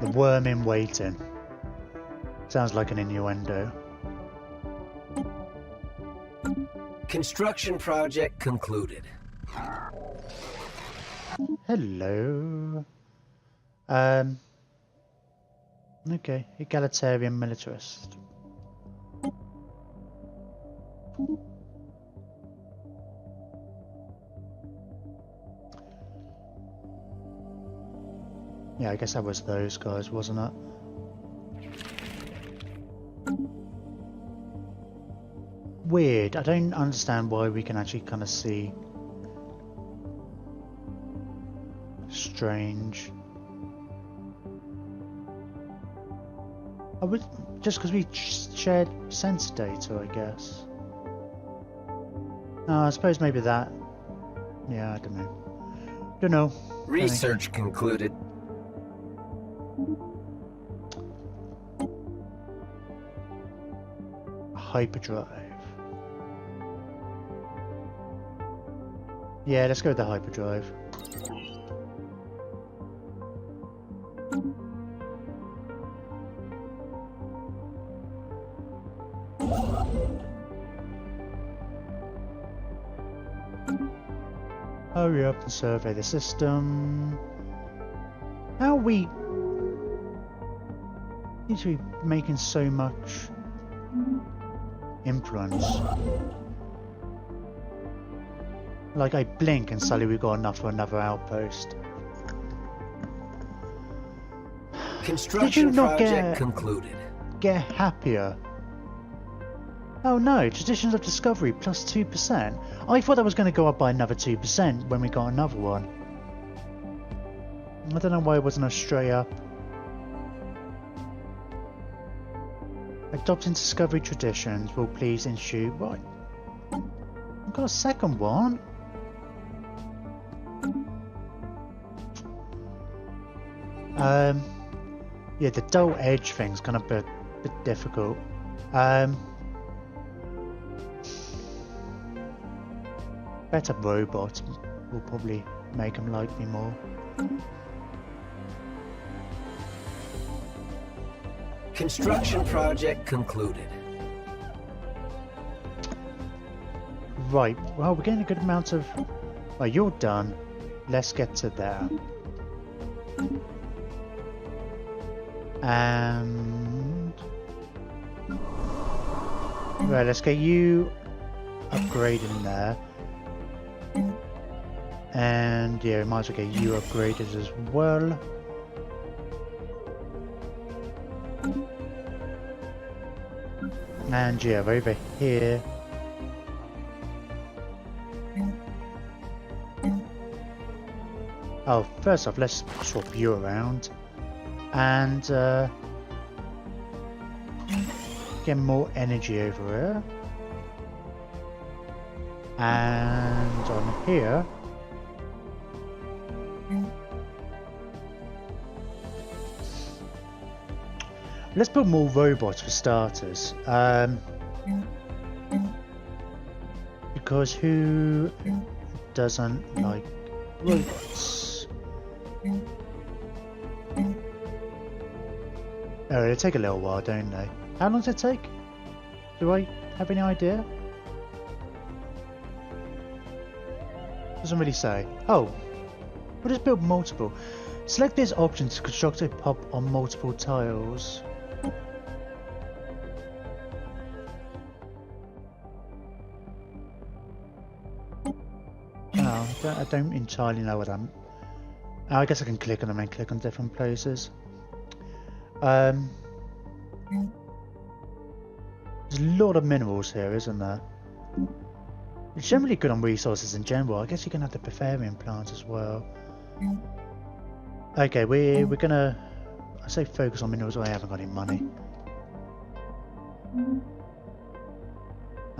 The worm in waiting. Sounds like an innuendo. Construction project concluded. Hello. Okay, egalitarian militarist. Yeah, I guess that was those guys, wasn't it? Weird. I don't understand why we can actually kind of see. Strange. I would just because we shared sensor data, I guess. No, I suppose maybe that. Yeah, I don't know. Don't know. Research concluded. Hyperdrive. Yeah, let's go with the hyperdrive. Hurry up and survey the system. How are we need to be making so much influence? Like I blink and suddenly we've got enough for another outpost. Construction project concluded. Get happier. Oh no, Traditions of Discovery plus 2%. I thought that was going to go up by another 2% when we got another one. I don't know why it wasn't a straight up. Adopting Discovery Traditions will please ensue. Right. I've got a second one. Yeah, the dull edge thing's kind of a bit difficult. Better robot will probably make him like me more. Construction project concluded. Right, well, we're getting a good amount of... Well, you're done. Let's get to there. And... Right, let's get you upgraded in there. And yeah, we might as well get you upgraded as well. And yeah, over here. Oh, first off, let's swap you around. And get more energy over here. And on here. Let's put more robots for starters. Because who doesn't like robots? Oh, they take a little while, don't they? How long does it take? Do I have any idea? Doesn't really say. Oh, we'll just build multiple. Select this option to construct a pub on multiple tiles. I don't entirely know what I'm... I guess I can click on them and click on different places. There's a lot of minerals here, isn't there? It's generally good on resources in general. I guess you can have the Bavarian plant as well. Okay, we're gonna... I say focus on minerals, I haven't got any money. And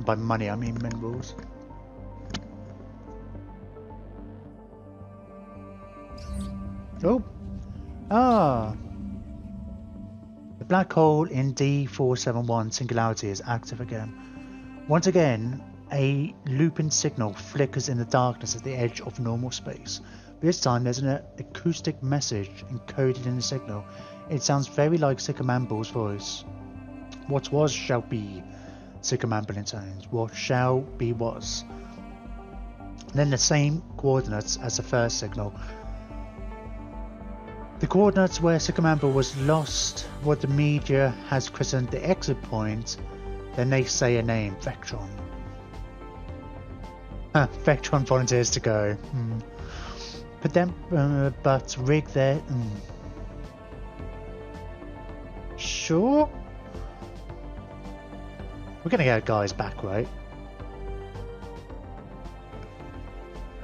by money I mean minerals. Oh! Ah! The black hole in D471 Singularity is active again. Once again, a looping signal flickers in the darkness at the edge of normal space. But this time there's an acoustic message encoded in the signal. It sounds very like Sycamamble's voice. What was shall be, Sycamamble intones. What shall be was. Then the same coordinates as the first signal. The coordinates where Sycamamble was lost, what the media has christened the exit point. Then they say a name, Vectron. Vectron volunteers to go. But Rig there. Sure. We're gonna get our guys back, right?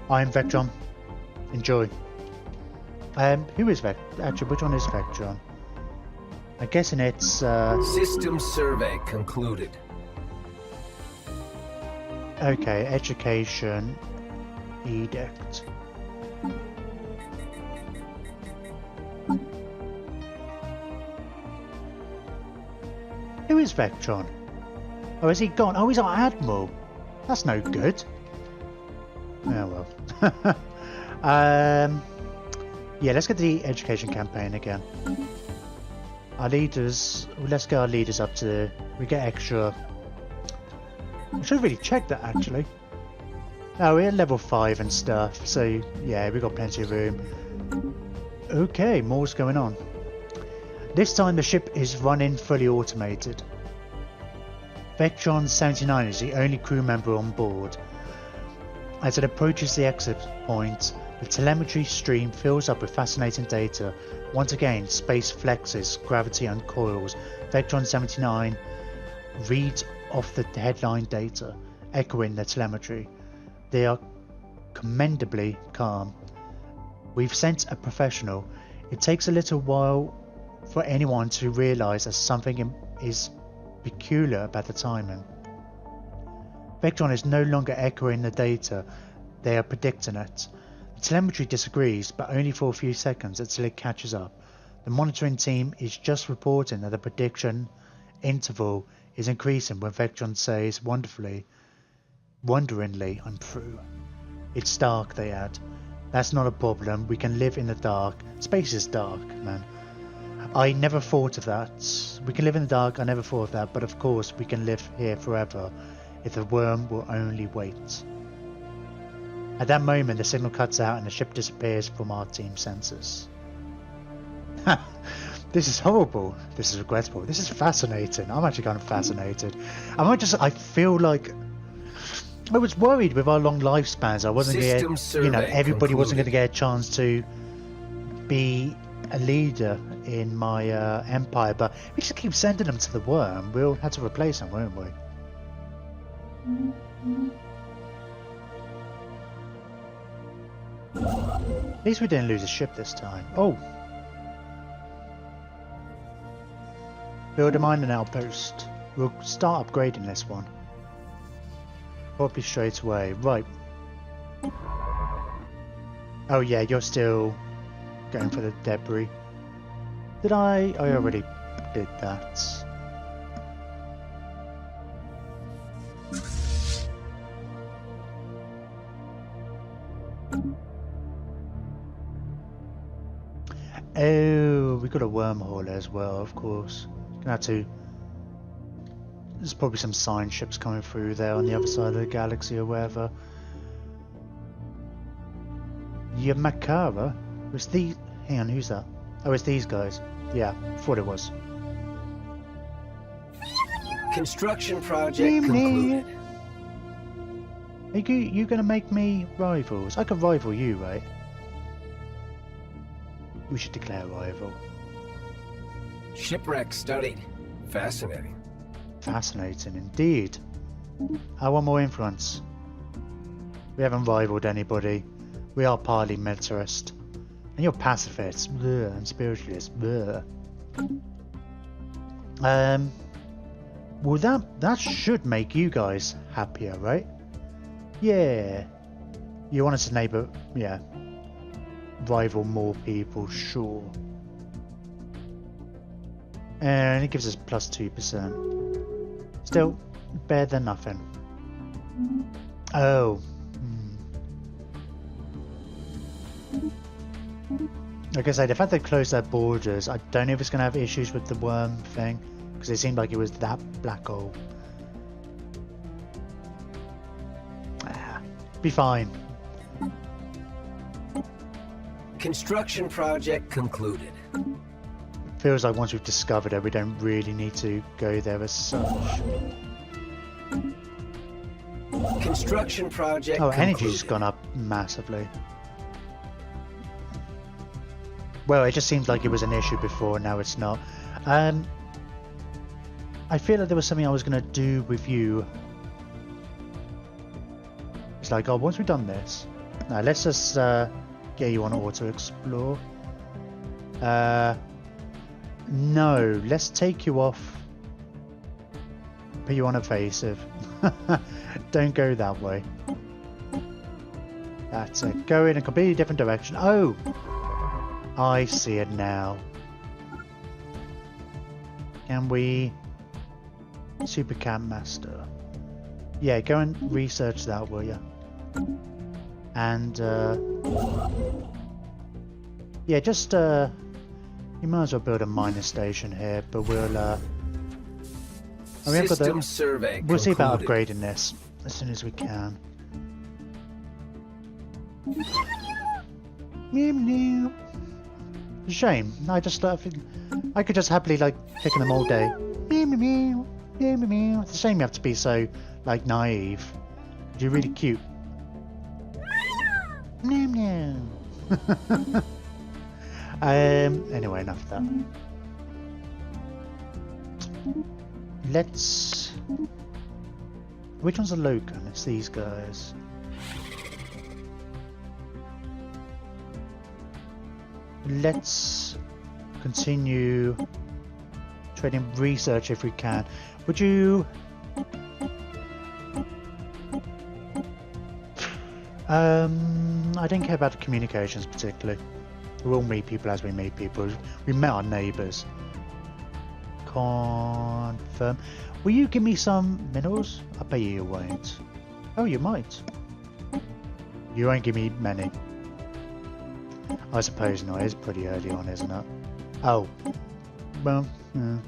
I'm Vectron. Enjoy. Who is Vectron? Actually, which one is Vectron? I'm guessing it's System survey concluded. Okay, education edict. Who is Vectron? Oh, is he gone? Oh, he's our admiral. That's no good. Oh well. Yeah, let's get the education campaign again. Our leaders, let's get our leaders up to, we get extra. I should have really checked that actually. Oh, we're at level 5 and stuff, so yeah, we got plenty of room. Okay, more's going on. This time the ship is running fully automated. Vectron 79 is the only crew member on board. As it approaches the exit point, the telemetry stream fills up with fascinating data. Once again, space flexes, gravity uncoils. Vectron 79 reads off the headline data, echoing the telemetry. They are commendably calm. We've sent a professional. It takes a little while for anyone to realise that something is peculiar about the timing. Vectron is no longer echoing the data, they are predicting it. The telemetry disagrees, but only for a few seconds until it catches up. The monitoring team is just reporting that the prediction interval is increasing when Vectron says wonderingly, I'm through. It's dark, they add. That's not a problem, we can live in the dark. Space is dark, man. I never thought of that. We can live in the dark, I never thought of that, but of course we can live here forever if the worm will only wait. At that moment the signal cuts out and the ship disappears from our team sensors. This is horrible. This is regrettable. This is fascinating. I'm actually kind of fascinated. I feel like I was worried with our long lifespans. I wasn't going to, everybody wasn't going to get a chance to be a leader in my empire, but we just keep sending them to the worm. We'll have to replace them, won't we? At least we didn't lose a ship this time. Oh! Build a mining outpost. We'll start upgrading this one. Probably straight away. Right. Oh yeah, you're still going for the debris. Did I? I already did that. Oh, we got a wormhole as well, of course. Gonna have to. There's probably some science ships coming through there on the other side of the galaxy or wherever. Yamakara? Was the? Hang on, who's that? Oh, it's these guys. Yeah, thought it was. Construction project concluded. Are you gonna make me rivals? I can rival you, right? We should declare rival. Shipwreck studied. Fascinating. Fascinating indeed. I want more influence. We haven't rivaled anybody. We are partly militarist. And you're pacifists. Bleh, and spiritualists. Bleh. Well that should make you guys happier, right? Yeah. You want us to neighbour, yeah. Rival more people, sure. And it gives us plus 2%. Still, better than nothing. Oh. Like I said, the fact they closed their borders, I don't know if it's going to have issues with the worm thing, because it seemed like it was that black hole. Be fine. Construction project concluded. Feels like once we've discovered it, we don't really need to go there as such. Construction project Oh, concluded. energy's gone up massively. Well, it just seems like it was an issue before, now it's not. I feel like there was something I was going to do with you. It's like, oh, once we've done this, now let's just get you on auto explore. No, let's take you off. Put you on evasive. Don't go that way. That's it. Go in a completely different direction. Oh! I see it now. Can we... Super Camp Master. Yeah, go and research that, will you? And, yeah, just, you might as well build a miner station here, but we'll, System survey we'll see about concluded. upgrading this as soon as we can. Shame. I just I could just happily like picking them all day. It's a shame you have to be so like naive. You're really cute. Anyway, enough of that. Let's... Which one's a Logan? It's these guys. Let's continue trading research if we can. Would you... I don't care about the communications particularly. We'll meet people as we meet people. We met our neighbours. Confirm. Will you give me some minerals? I bet you won't. Oh, you might. You won't give me many. I suppose not. It's pretty early on, isn't it? Oh. Well, how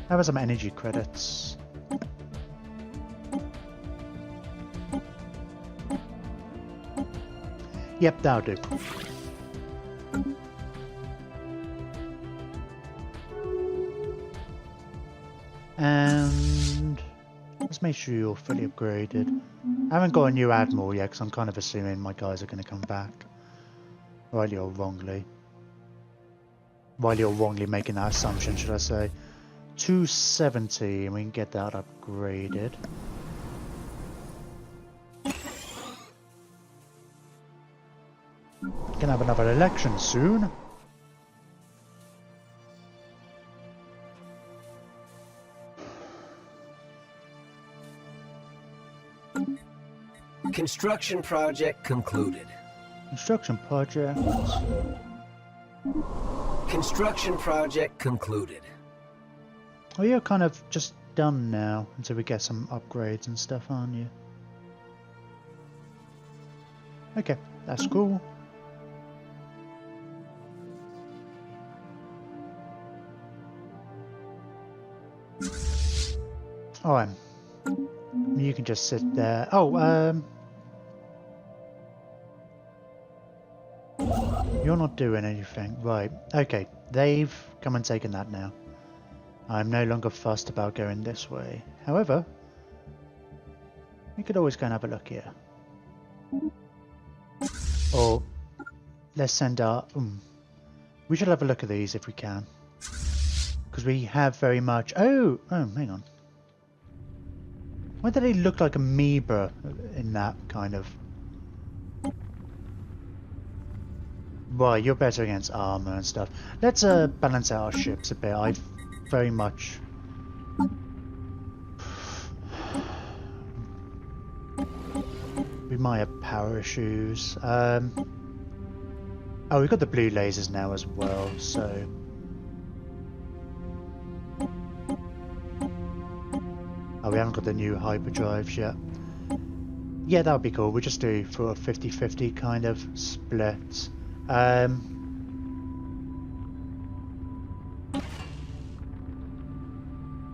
about some energy credits? Yep, that'll do. And let's make sure you're fully upgraded. I haven't got a new admiral yet because I'm kind of assuming my guys are going to come back. Rightly or wrongly. Rightly or wrongly making that assumption, should I say. 270, and we can get that upgraded. Gonna have another election soon. Construction project concluded. Construction project. Construction project concluded. Oh, you're kind of just done now until we get some upgrades and stuff, aren't you? Okay, that's cool. Alright. You can just sit there. Oh, you're not doing anything. Right. Okay. They've come and taken that now. I'm no longer fussed about going this way. However, we could always go and have a look here. Or let's send our... we should have a look at these if we can. Because we have very much... Oh, hang on. Why do they look like amoeba in that kind of... Right, you're better against armor and stuff. Let's balance out our ships a bit. I very much... We might have power issues. Oh, we've got the blue lasers now as well, so... Oh, we haven't got the new hyperdrives yet. Yeah, that would be cool. We'll just do for a 50-50 kind of split.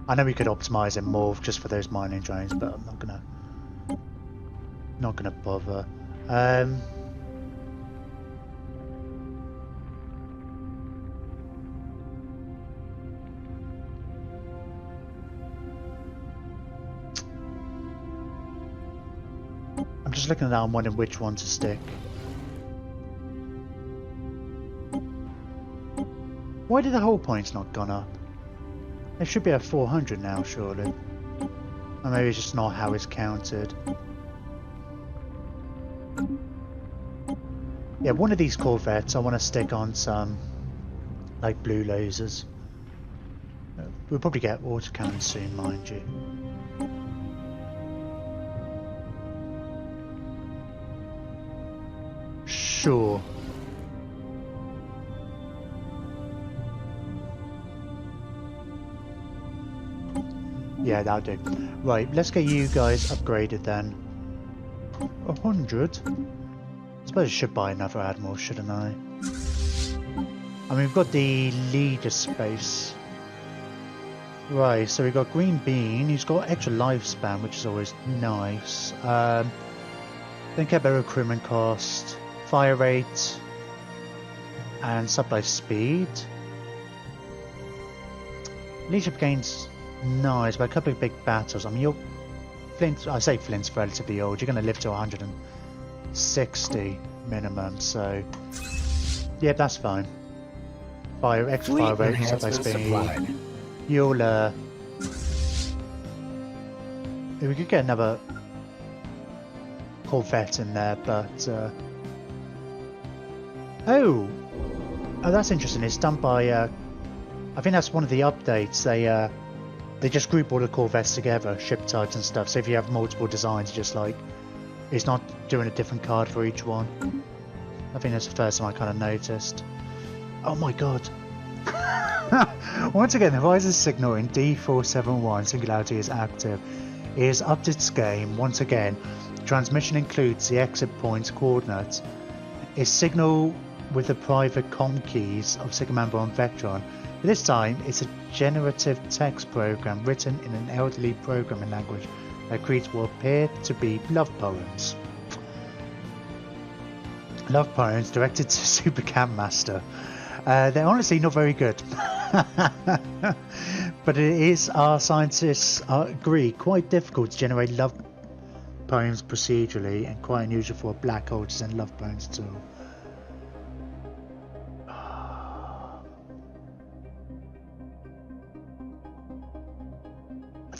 I know we could optimize it more just for those mining trains, but I'm not gonna bother. I'm just looking at that and wondering which one to stick. Why did the hull points not gone up? It should be at 400 now, surely. Or maybe it's just not how it's counted. Yeah, one of these Corvettes I want to stick on some, like, blue lasers. We'll probably get autocannon soon, mind you. Sure. Yeah, that'll do. Right, let's get you guys upgraded then. 100? I suppose I should buy another Admiral, shouldn't I? I mean, we've got the leader space. Right, so we've got Green Bean, he's got extra lifespan, which is always nice. Don't care about recruitment cost, fire rate, and supply speed. Leadership gains nice, but a couple of big battles. I mean, you're Flint. I say Flint's relatively old. You're going to live to 160 minimum, so yeah, that's fine. Fire extra fire rate, supply speed. You'll we could get another Corvette in there, but oh, that's interesting. It's done by I think that's one of the updates. They just group all the Corvettes together, ship types and stuff. So if you have multiple designs, just like it's not doing a different card for each one. I think that's the first time I kind of noticed. Oh my god! Once again, the Horizon signal in D471 Singularity is active. It is upped its game. Once again, transmission includes the exit point's coordinates. Its signal with the private comm keys of Sigamander and Vectron. But this time, it's a generative text program written in an elderly programming language that creates what appear to be love poems. Love poems directed to Super Camp Master. They're honestly not very good. But it is, our scientists agree, quite difficult to generate love poems procedurally and quite unusual for a black hole to send love poems to.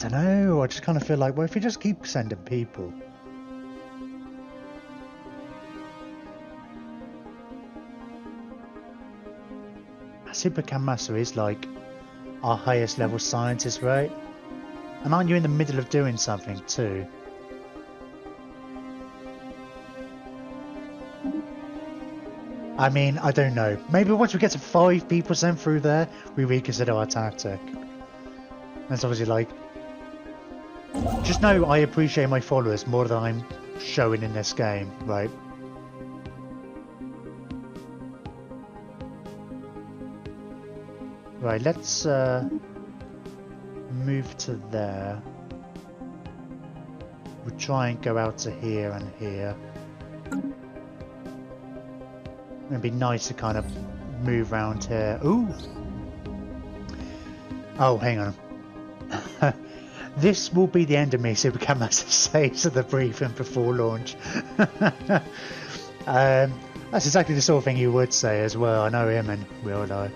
I don't know, I just kind of feel like, well, if we just keep sending people. Super Cam Master is like our highest level scientist, right? And aren't you in the middle of doing something too? I mean, I don't know. Maybe once we get to 5 people sent through there, we reconsider our tactic. That's obviously like... Just know I appreciate my followers more than I'm showing in this game, right? Right, let's move to there. We'll try and go out to here and here. It'd be nice to kind of move around here. Ooh! Oh, hang on. This will be the end of me, Super Cam Master saves at the briefing before launch. That's exactly the sort of thing you would say as well. I know him in real life.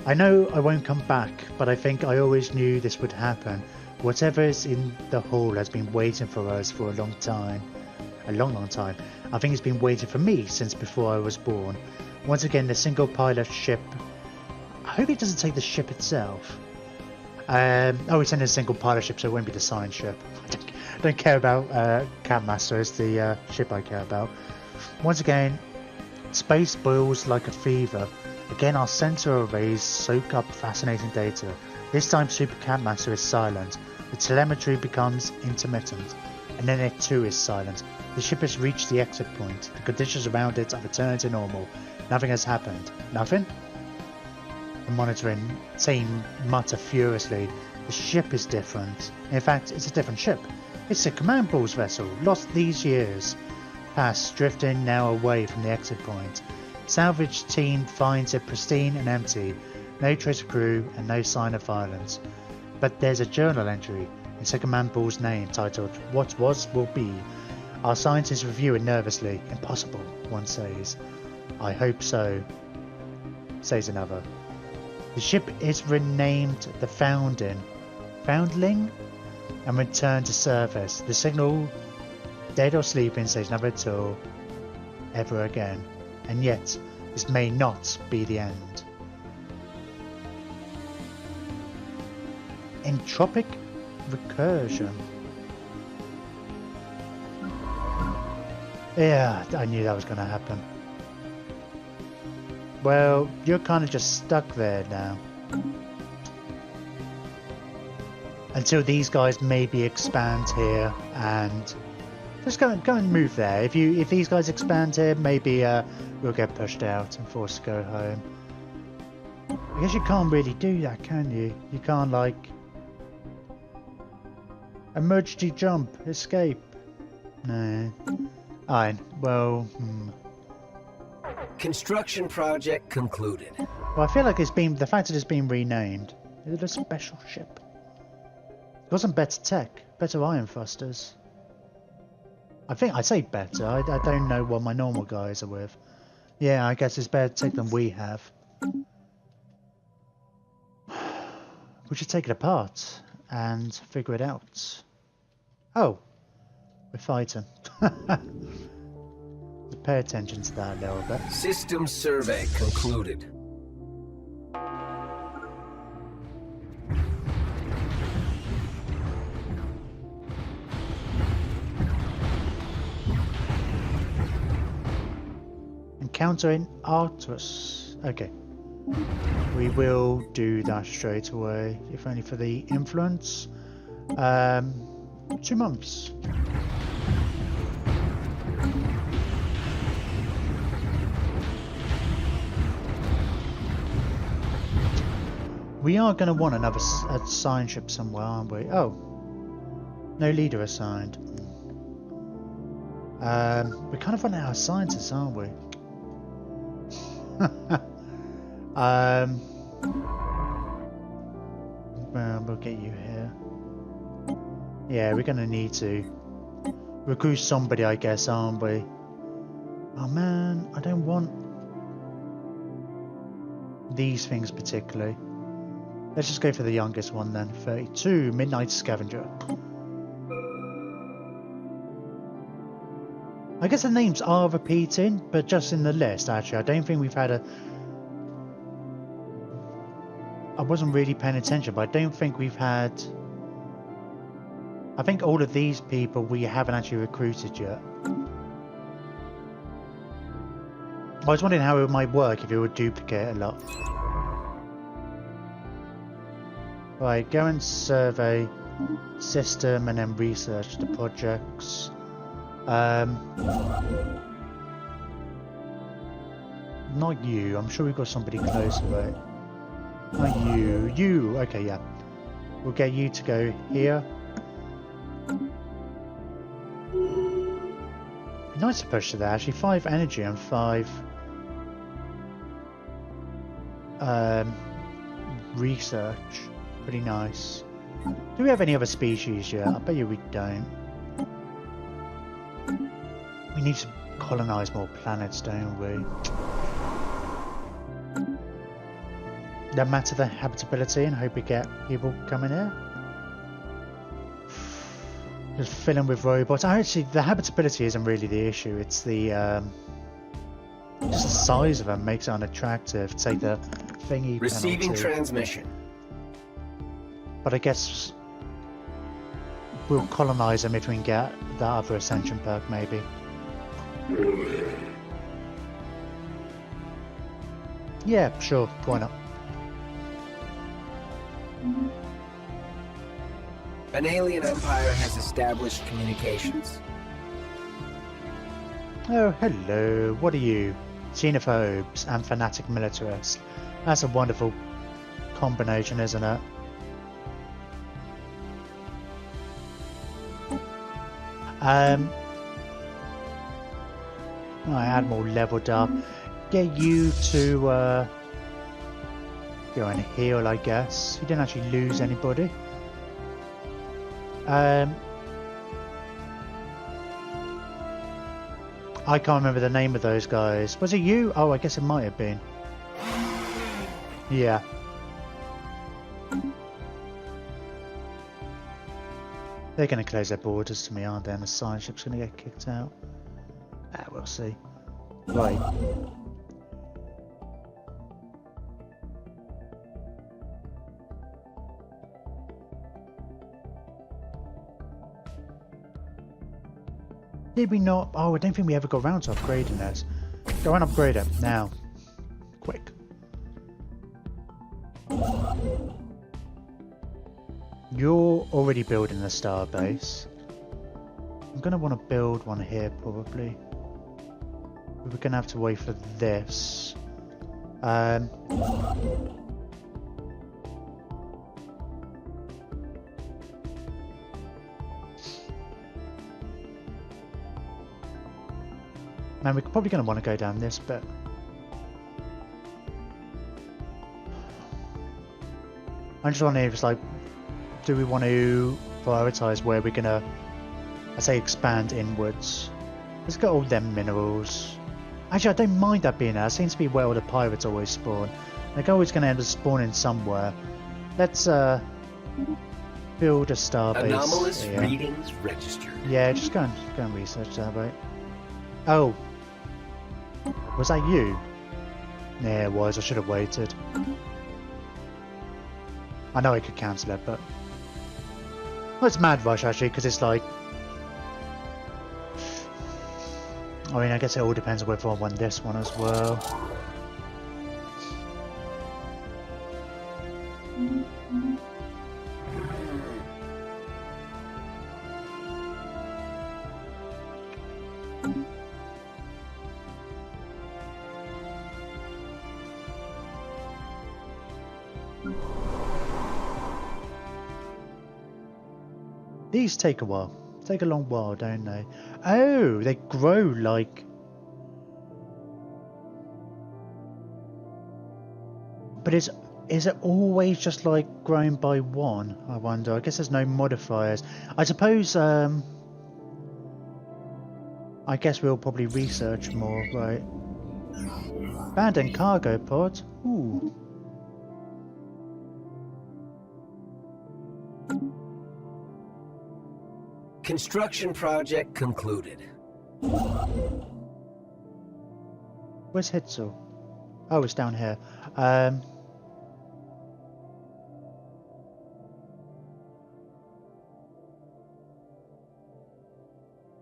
I know I won't come back, but I think I always knew this would happen. Whatever is in the hall has been waiting for us for a long time. A long time. I think it's been waiting for me since before I was born. Once again, the single pilot ship... I hope it doesn't take the ship itself. Oh, it's in a single pilot ship, so it won't be the science ship. I don't care about Camp Master, it's the ship I care about. Once again, space boils like a fever. Again, our sensor arrays soak up fascinating data. This time, Super Camp Master is silent. The telemetry becomes intermittent, and then it too is silent. The ship has reached the exit point. The conditions around it have returned to normal. Nothing has happened. Nothing? The monitoring team mutter furiously. The ship is different. In fact, it's a different ship. It's a command pool's vessel, lost these years past, drifting now away from the exit point. Salvage team finds it pristine and empty. No trace of crew and no sign of violence. But there's a journal entry in Second Man Bull's name titled "What Was Will Be." Our scientists review it nervously. Impossible, one says. I hope so, says another. The ship is renamed the Foundling, and returned to service. The signal, dead or sleeping, says never at all, ever again. And yet, this may not be the end. Entropic recursion. Yeah, I knew that was going to happen. Well, you're kind of just stuck there now. Until these guys maybe expand here, and just go and move there. If these guys expand here, maybe we'll get pushed out and forced to go home. I guess you can't really do that, can you? You can't, like, emergency jump, escape. No. Alright, well, Construction project concluded. Well, I feel like the fact that it's been renamed. Is it a special ship? Got some better tech, better iron thrusters. I think I'd say better. I don't know what my normal guys are with. Yeah, I guess it's better tech than we have. We should take it apart and figure it out. Oh, we're fighting. Pay attention to that a little bit. System survey concluded. Encountering Arcturus. Okay. We will do that straight away, if only for the influence. 2 months. We are going to want another assigned ship somewhere, aren't we? Oh. No leader assigned. We're kind of running out of scientists, aren't we? Well, we'll get you here. Yeah, we're going to need to recruit somebody, I guess, aren't we? Oh man, I don't want these things particularly. Let's just go for the youngest one then. 32, Midnight Scavenger. I guess the names are repeating, but just in the list, actually. I don't think we've had a... I wasn't really paying attention, but I don't think we've had... I think all of these people we haven't actually recruited yet. I was wondering how it might work if it would duplicate a lot. Right, go and survey system and then research the projects. Not you. I'm sure we've got somebody closer, right? Not you. You. Okay, yeah. We'll get you to go here. Nice to push to that. Actually, 5 energy and 5 research. Pretty nice. Do we have any other species yet? I bet you we don't. We need to colonize more planets, don't we? No matter the habitability, and hope we get people coming here. Just filling with robots. Actually, the habitability isn't really the issue. It's the just the size of them makes it unattractive. Take the thingy. Receiving penalty. transmission. But I guess we'll colonize them if we can get that other ascension perk, maybe. Yeah, sure. Why not? An alien empire has established communications. Oh, hello. What are you? Xenophobes and fanatic militarists. That's a wonderful combination, isn't it? I had more leveled up. Get you to go and heal, I guess. You didn't actually lose anybody. I can't remember the name of those guys. Was it you? Oh, I guess it might have been. Yeah. They're going to close their borders to me, aren't they? And the science ship's going to get kicked out. We'll see. Right. Did we not? Oh, I don't think we ever got around to upgrading it. Go and upgrade it now. Quick. You're already building the star base. I'm going to want to build one here probably. We're going to have to wait for this. Man, we're probably going to want to go down this bit. I'm just wondering if it's like, do we want to prioritize where we're going to, I say, expand inwards? Let's get all them minerals. Actually, I don't mind that being there. It seems to be where all the pirates always spawn. They're always going to end up spawning somewhere. Let's build a star base. Anomalous readings registered. Yeah, just go and research that, right? Oh. Was that you? Yeah, it was. I should have waited. I know I could cancel it, but... Well, it's mad rush, actually, because it's like... I mean, I guess it all depends on whether I want this one as well. These take a while. Take a long while, don't they? Oh, they grow like... But is it always just like grown by one? I wonder. I guess there's no modifiers. I suppose, I guess we'll probably research more, right? Abandoned cargo pod? Ooh. Construction project concluded. Where's Hitzel? Oh, it's down here.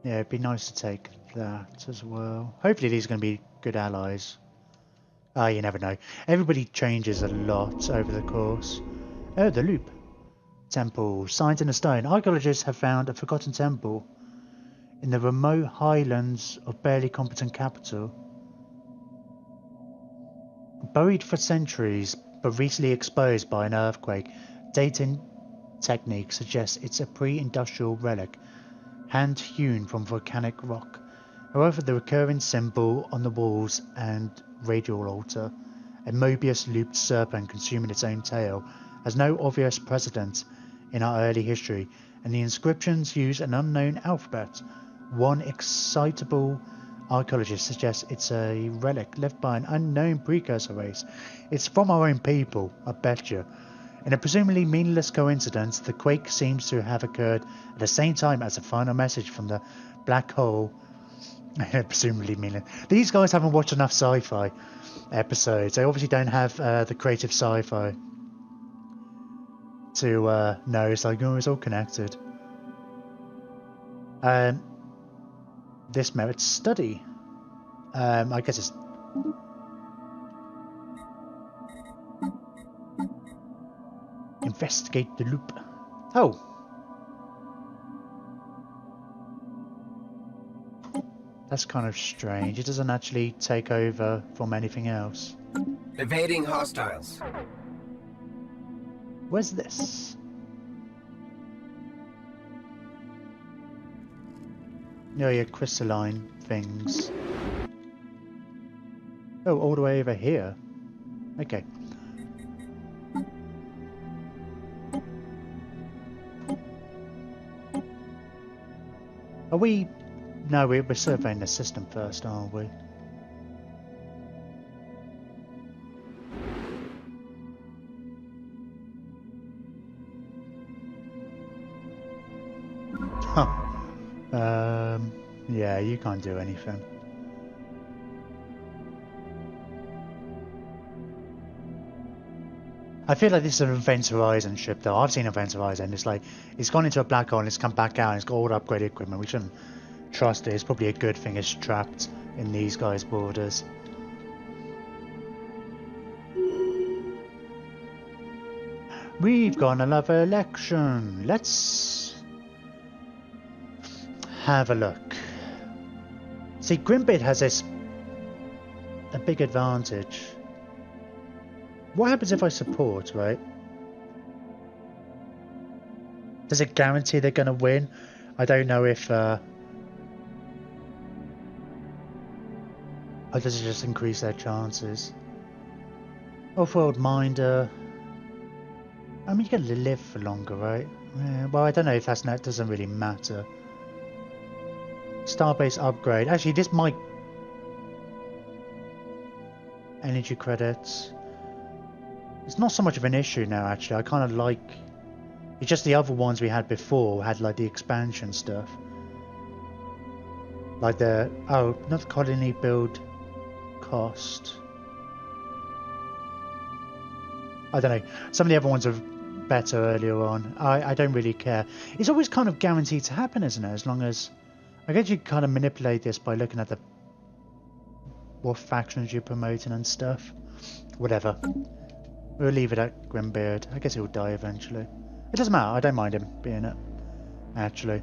Yeah, it'd be nice to take that as well. Hopefully these are going to be good allies. Ah, you never know. Everybody changes a lot over the course. Oh, the loop. Temple. Signs in the stone. Archaeologists have found a forgotten temple in the remote highlands of barely competent capital. Buried for centuries, but recently exposed by an earthquake, dating technique suggests it's a pre-industrial relic, hand-hewn from volcanic rock. However, the recurring symbol on the walls and radial altar, a Mobius-looped serpent consuming its own tail, has no obvious precedent in our early history, and the inscriptions use an unknown alphabet. One excitable archaeologist suggests it's a relic left by an unknown precursor race. It's from our own people, I bet you. In a presumably meaningless coincidence, the quake seems to have occurred at the same time as the final message from the black hole. Presumably meaningless. These guys haven't watched enough sci-fi episodes. They obviously don't have the creative sci-fi to know. It's like, oh, it's all connected. This merits study. I guess it's... Investigate the loop. Oh. That's kind of strange. It doesn't actually take over from anything else. Evading hostiles. Where's this? Oh yeah, crystalline things. Oh, all the way over here. Okay. Are we... No, we're surveying the system first, aren't we? Huh. Yeah, you can't do anything. I feel like this is an Event Horizon ship, though. I've seen Event Horizon. It's like, it's gone into a black hole and it's come back out and it's got all the upgraded equipment. We shouldn't trust it. It's probably a good thing it's trapped in these guys' borders. We've got another election. Let's have a look. See, Grimbit has a big advantage. What happens if I support, right? Does it guarantee they're going to win? I don't know if... or does it just increase their chances? Off-world Minder... I mean, you can live for longer, right? Yeah, well, I don't know if that doesn't really matter. Starbase upgrade. Actually, this might... Energy credits... It's not so much of an issue now, actually. I kind of like... It's just the other ones we had before had, like, the expansion stuff. Like the... Oh, not the colony build cost. I don't know. Some of the other ones are better earlier on. I don't really care. It's always kind of guaranteed to happen, isn't it? As long as... I guess you kind of manipulate this by looking at the... what factions you're promoting and stuff. Whatever. We'll leave it at Grimbeard. I guess he'll die eventually. It doesn't matter. I don't mind him being it. Actually.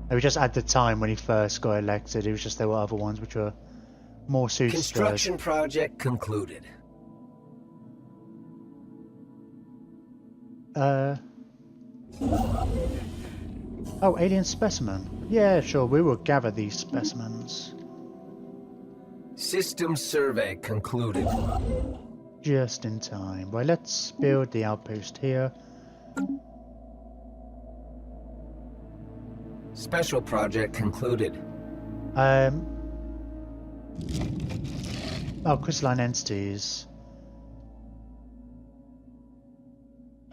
It was just at the time when he first got elected. It was just there were other ones which were more suited. Construction project concluded. Oh, alien specimen. Yeah, sure. We will gather these specimens. System survey concluded. Just in time. Right, let's build the outpost here. Special project concluded. Oh, crystalline entities.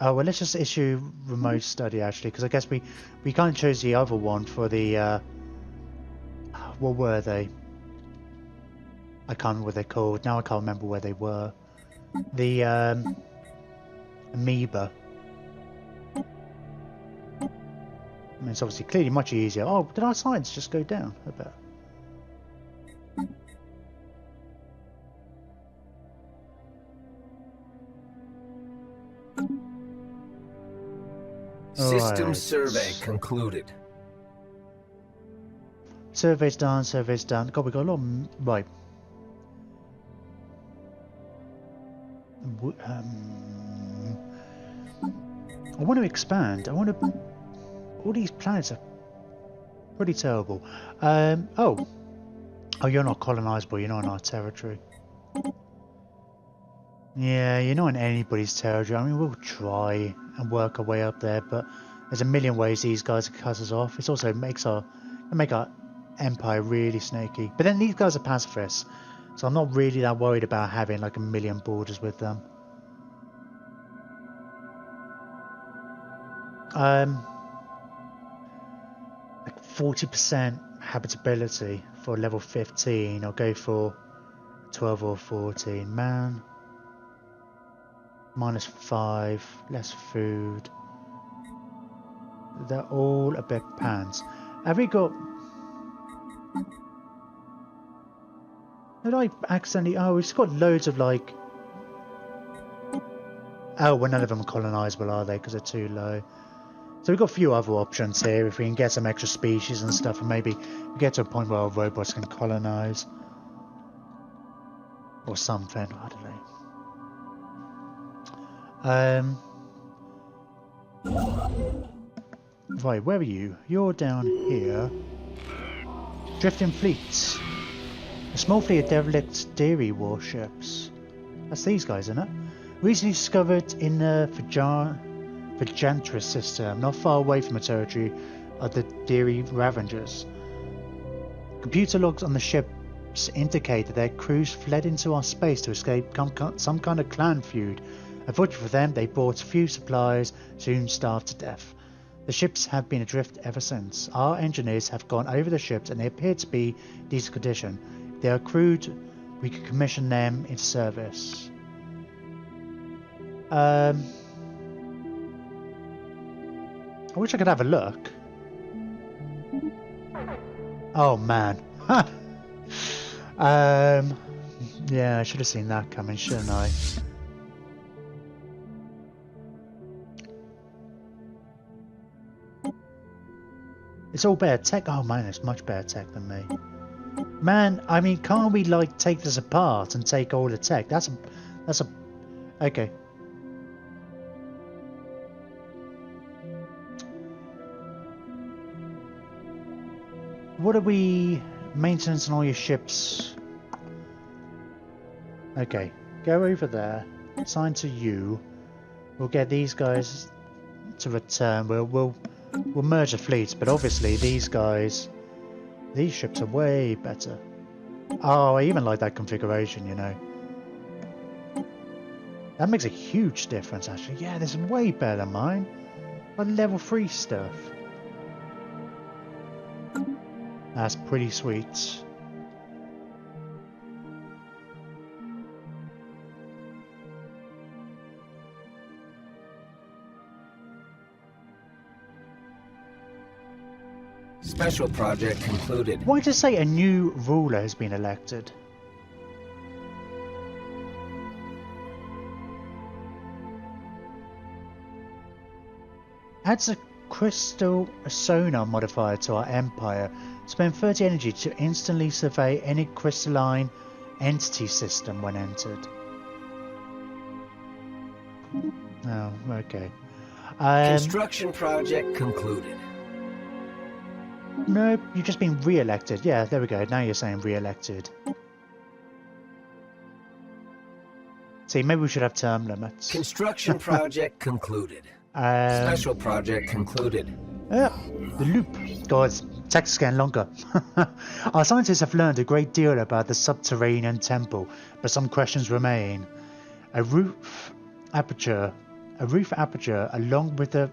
Oh, well, let's just issue remote study, actually, because I guess we kind of chose the other one for the, what were they? I can't remember what they're called. Now I can't remember where they were. The, amoeba. I mean, it's obviously clearly much easier. Oh, did our science just go down? I bet. System survey concluded. Survey's done, survey's done. God, we got a lot of... Right. I want to expand. I want to... All these planets are pretty terrible. Oh, you're not colonizable. You're not in our territory. Yeah, you're not in anybody's territory. I mean, we'll try and work our way up there, but there's a million ways these guys can cut us off. It also make our empire really snaky. But then these guys are pacifists, so I'm not really that worried about having like a million borders with them. Like 40% habitability for level 15. I'll go for 12 or 14. Man. -5, less food. They're all a bit pants. Have we got... Did I accidentally... Oh, we've just got loads of like... Oh, well, none of them are colonizable, are they? Because they're too low. So we've got a few other options here. If we can get some extra species and stuff, and maybe we get to a point where our robots can colonize. Or something, I don't know. Right, where are you? You're down here. Drifting fleets. A small fleet of derelict dairy warships. That's these guys, isn't it? Recently discovered in the Vajantris system, not far away from the territory of the dairy ravengers. Computer logs on the ships indicate that their crews fled into our space to escape some kind of clan feud. Unfortunately for them, they brought few supplies, soon starved to death. The ships have been adrift ever since. Our engineers have gone over the ships and they appear to be in decent condition. If they are crewed, we could commission them into service. I wish I could have a look. Oh man. Yeah, I should have seen that coming, shouldn't I? It's all better tech. Oh man, it's much better tech than me. Man, I mean, can't we like take this apart and take all the tech? That's a okay. What are we maintenance on all your ships? Okay, go over there. Assign to you. We'll get these guys to return. We'll merge the fleets, but obviously these ships are way better. Oh, I even like that configuration, you know. That makes a huge difference, actually. Yeah, this is way better than mine. Like level 3 stuff. That's pretty sweet. Special project concluded. Why does it say a new ruler has been elected? Adds a crystal sonar modifier to our empire. Spend 30 energy to instantly survey any crystalline entity system when entered. Oh, okay. Construction project concluded. Nope, you've just been re-elected. Yeah, there we go. Now you're saying re-elected. See, maybe we should have term limits. Construction project concluded. Special project concluded. Yeah, the loop. Guys, text is getting longer. Our scientists have learned a great deal about the subterranean temple, but some questions remain. A roof aperture along with the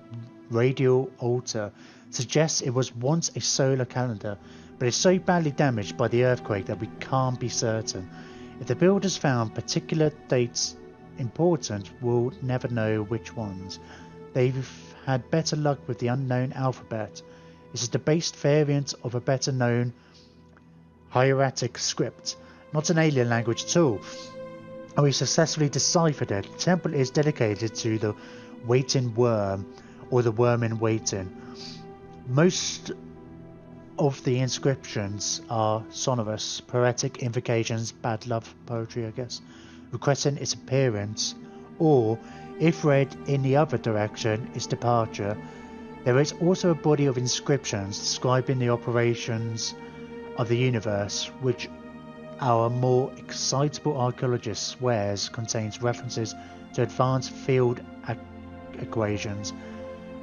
radial altar suggests it was once a solar calendar, but it's so badly damaged by the earthquake that we can't be certain. If the builders found particular dates important, we'll never know which ones. They've had better luck with the unknown alphabet. It's a debased variant of a better known hieratic script, not an alien language at all. And we successfully deciphered it. The temple is dedicated to the waiting worm, or the worm in waiting. Most of the inscriptions are sonorous, poetic invocations, bad love poetry, I guess, requesting its appearance, or, if read in the other direction, its departure. There is also a body of inscriptions describing the operations of the universe, which our more excitable archaeologist swears contains references to advanced field equations.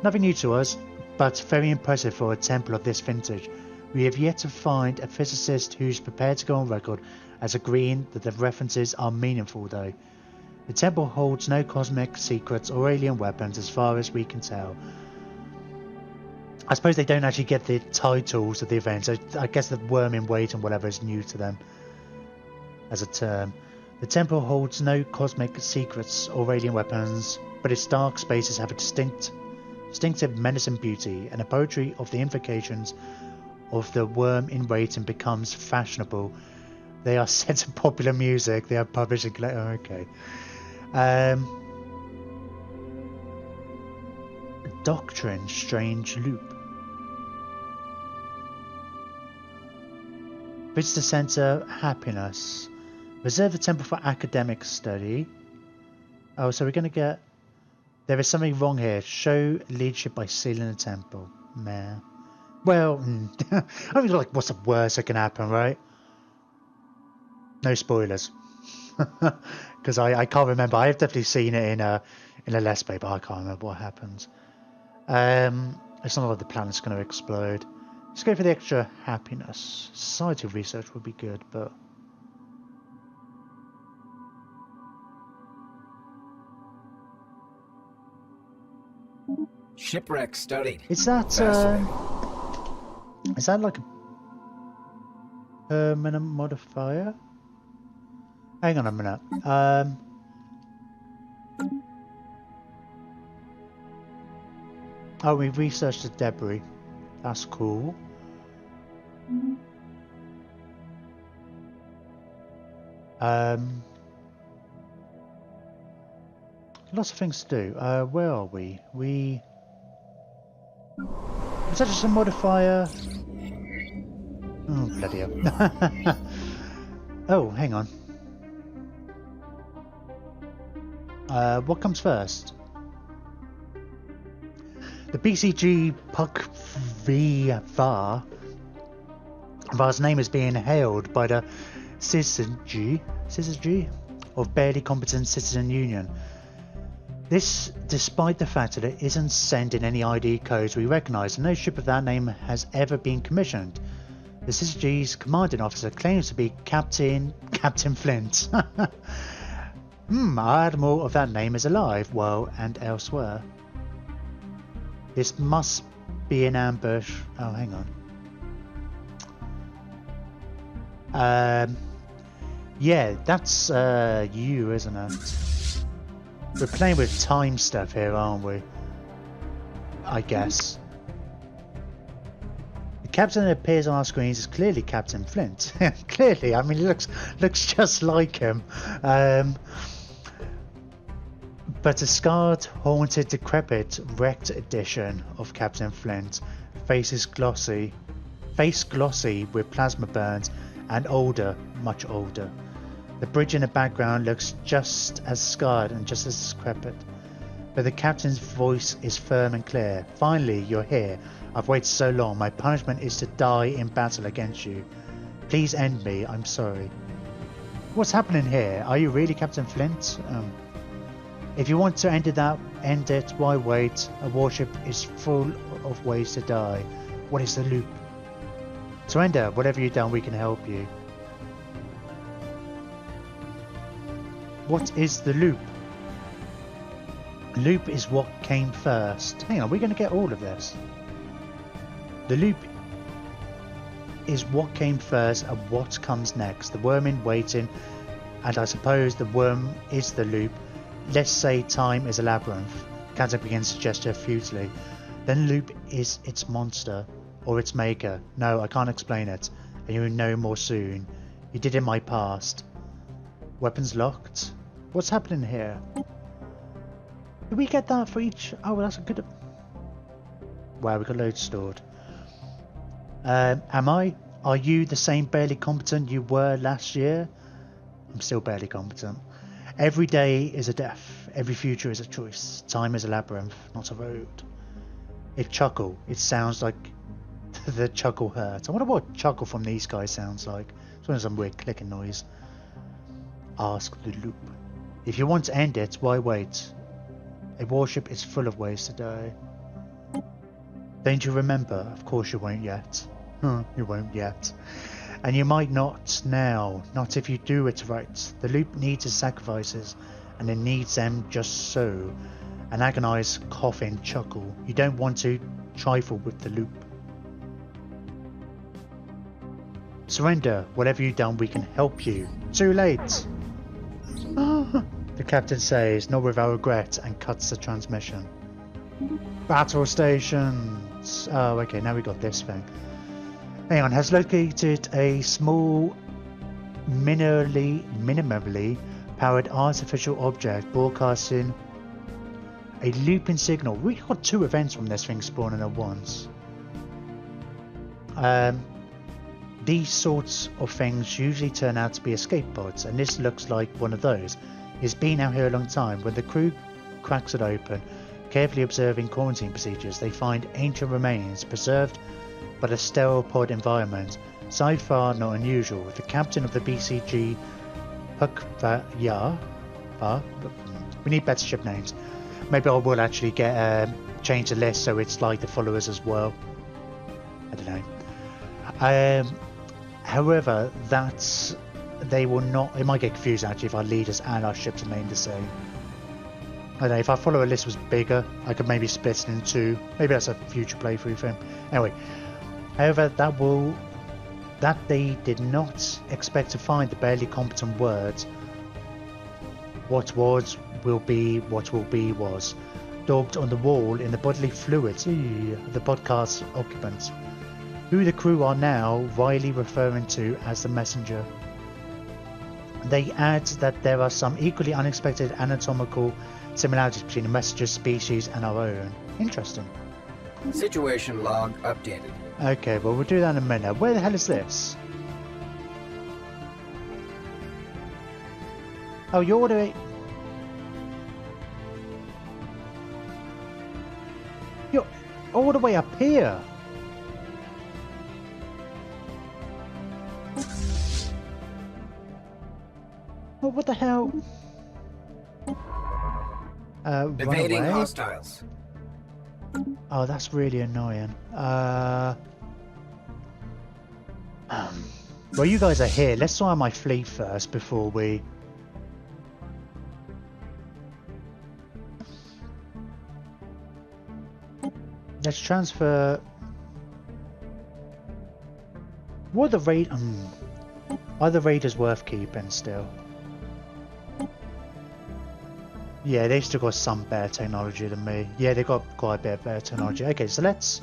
Nothing new to us, but very impressive for a temple of this vintage. We have yet to find a physicist who's prepared to go on record as agreeing that the references are meaningful, though. The temple holds no cosmic secrets or alien weapons as far as we can tell. I suppose they don't actually get the titles of the events. I guess the worm in wait and whatever is new to them as a term. The temple holds no cosmic secrets or alien weapons, but its dark spaces have a distinctive menacing beauty, and the poetry of the invocations of the worm in waiting becomes fashionable. They are set to popular music. They are published in... Oh, okay. Doctrine, strange loop. Visitor Center, happiness. Reserve the temple for academic study. Oh, so we're going to get... There is something wrong here. Show leadership by sealing the temple. Meh. Well, I mean, like, what's the worst that can happen, right? No spoilers. Because I can't remember. I've definitely seen it in a Let's Play, but I can't remember what happens. It's not like the planet's going to explode. Let's go for the extra happiness. Society research would be good, but... Shipwreck studied. Is that like a permanent modifier? Hang on a minute. Oh, we researched the debris. That's cool. Lots of things to do. Where are we? Is that just a modifier? Oh, bloody hell. Oh, hang on. What comes first? The BCG Puck V VAR. VAR's name is being hailed by the CISG of Barely Competent Citizen Union. This despite the fact that it isn't sending any ID codes we recognise, and no ship of that name has ever been commissioned. The CISG's commanding officer claims to be Captain Flint. Our admiral of that name is alive, well, and elsewhere. This must be an ambush. Oh, hang on. Yeah, that's you, isn't it? We're playing with time stuff here, aren't we? I guess. The captain that appears on our screens is clearly Captain Flint. Clearly, I mean, it looks just like him. But a scarred, haunted, decrepit, wrecked edition of Captain Flint, face glossy with plasma burns, and older, much older. The bridge in the background looks just as scarred and just as decrepit. But the captain's voice is firm and clear. Finally, you're here. I've waited so long. My punishment is to die in battle against you. Please end me. I'm sorry. What's happening here? Are you really Captain Flint? If you want to end it, why wait? A warship is full of ways to die. What is the loop? Surrender. Whatever you've done, we can help you. What is the loop? Loop is what came first. Hang on, we're going to get all of this. The loop is what came first and what comes next. The worm in waiting, and I suppose the worm is the loop. Let's say time is a labyrinth. Captain begins to gesture futilely. Then loop is its monster, or its maker. No, I can't explain it, and you will know more soon. You did in my past. Weapons locked. What's happening here? Did we get that for each? Oh, that's a good... Wow, we got loads stored. Am I? Are you the same barely competent you were last year? I'm still barely competent. Every day is a death. Every future is a choice. Time is a labyrinth, not a road. It chuckle. It sounds like the chuckle hurt. I wonder what chuckle from these guys sounds like. It's one of some weird clicking noise. Ask the loop. If you want to end it, why wait? A warship is full of ways to die. Don't you remember? Of course you won't yet. You won't yet. And you might not now. Not if you do it right. The loop needs its sacrifices, and it needs them just so. An agonized coughing chuckle. You don't want to trifle with the loop. Surrender. Whatever you've done, we can help you. Too late. The captain says, not without regret, and cuts the transmission. Battle stations. Oh, okay, now we got this thing. Hang on, has located a small, minimally powered artificial object broadcasting a looping signal. We got 2 events from this thing spawning at once. These sorts of things usually turn out to be escape pods, and this looks like one of those. It's been out here a long time. When the crew cracks it open, carefully observing quarantine procedures, they find ancient remains preserved but a sterile environment. So far, not unusual. The captain of the BCG, we need better ship names. Maybe I will actually get change the list so it's like the followers as well. I don't know. However, they will not. It might get confusing actually if our leaders and our ships are named the same. I don't know, if our follower list was bigger, I could maybe split it in two. Maybe that's a future playthrough thing. Anyway, however, that they did not expect to find the barely competent words. What was will be, what will be was, daubed on the wall in the bodily fluids of the podcast occupants, who the crew are now vilely referring to as the messenger. They add that there are some equally unexpected anatomical similarities between the messenger species and our own. Interesting. Situation log updated. Okay, well we'll do that in a minute. Where the hell is this? Oh, you're all the way... You're all the way up here. Oh, what the hell? Evading hostiles. Oh, that's really annoying. Well, you guys are here. Let's try my fleet first before we... Let's transfer... What are the raid... Are the raiders worth keeping still? Yeah, they've still got some better technology than me. Yeah, they've got quite a bit of better technology. Okay, so let's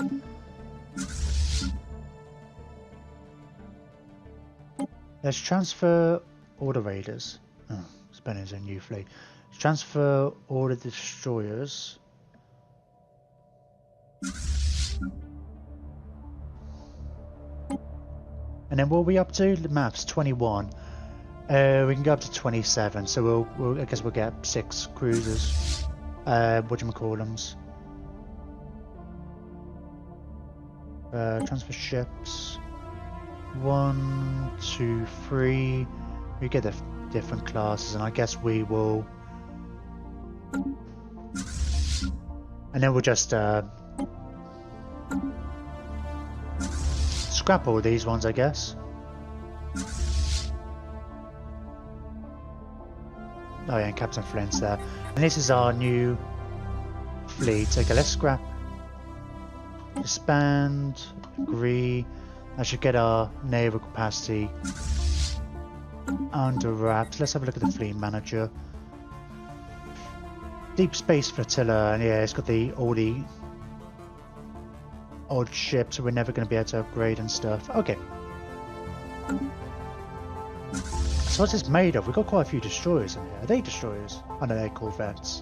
transfer all the raiders. Oh, Spanning's a new fleet. Let's transfer all the destroyers. And then what are we up to? The map's 21. We can go up to 27, so I guess we'll get 6 cruisers. Whatchamacallums. Transfer ships. 1, 2, 3. We get the different classes, and I guess we will. And then we'll just scrap all these ones, I guess. Oh yeah, and Captain Flint's there. And this is our new fleet. Okay, let's scrap. Expand. Agree. I should get our naval capacity under wraps. Let's have a look at the fleet manager. Deep Space Flotilla. And yeah, it's got all the odd ships, so we're never going to be able to upgrade and stuff. Okay. So what's this made of? We've got quite a few destroyers in here. Are they destroyers? Oh no, they're corvettes.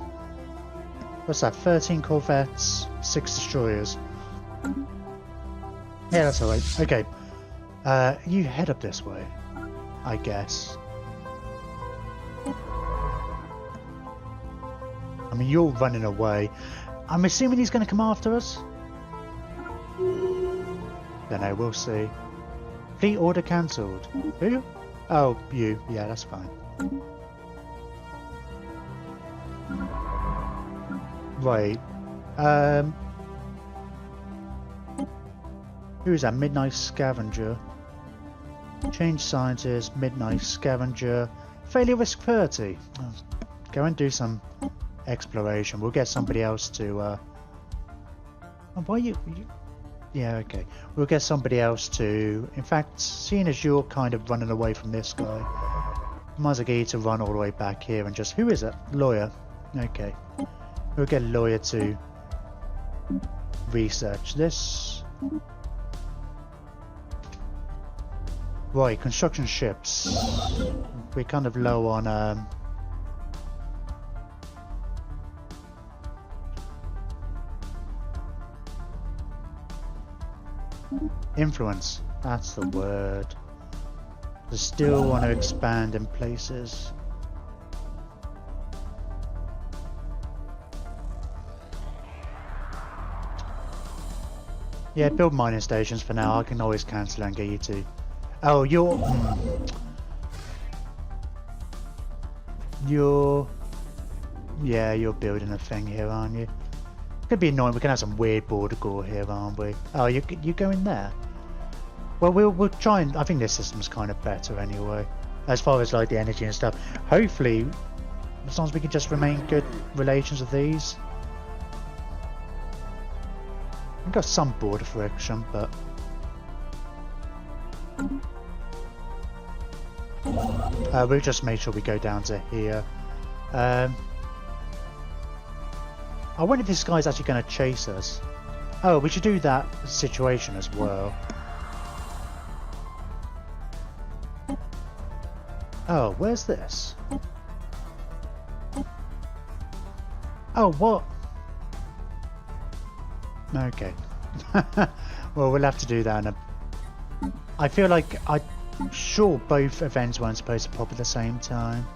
What's that? 13 corvettes, 6 destroyers. Yeah, that's alright. Okay. You head up this way, I guess. I mean, you're running away. I'm assuming he's going to come after us? Don't know, we'll see. Fleet order cancelled. Who? Oh, you. Yeah, that's fine. Right. Who is that? Midnight Scavenger. Change Scientist, Midnight Scavenger. Failure risk 30. Oh, go and do some exploration. We'll get somebody else to... Oh, why you... Yeah, okay. We'll get somebody else to... In fact, seeing as you're kind of running away from this guy, might as well get you to run all the way back here and just... Who is it? Lawyer. Okay. We'll get a lawyer to research this. Right, construction ships. We're kind of low on... influence, that's the word. I still want to expand in places. Yeah, build mining stations for now. I can always cancel and get you to. Oh, you're yeah, you're building a thing here, aren't you? Could be annoying. We can have some weird border gore here, aren't we? Oh, you go in there. Well, we'll try and. I think this system's kind of better anyway, as far as like the energy and stuff. Hopefully, as long as we can just remain good relations with these. We've got some border friction, but we'll just make sure we go down to here. I wonder if this guy's actually going to chase us. Oh, we should do that situation as well. Oh, where's this? Oh, what? Okay. Well, we'll have to do that in a... I feel like I'm sure both events weren't supposed to pop at the same time.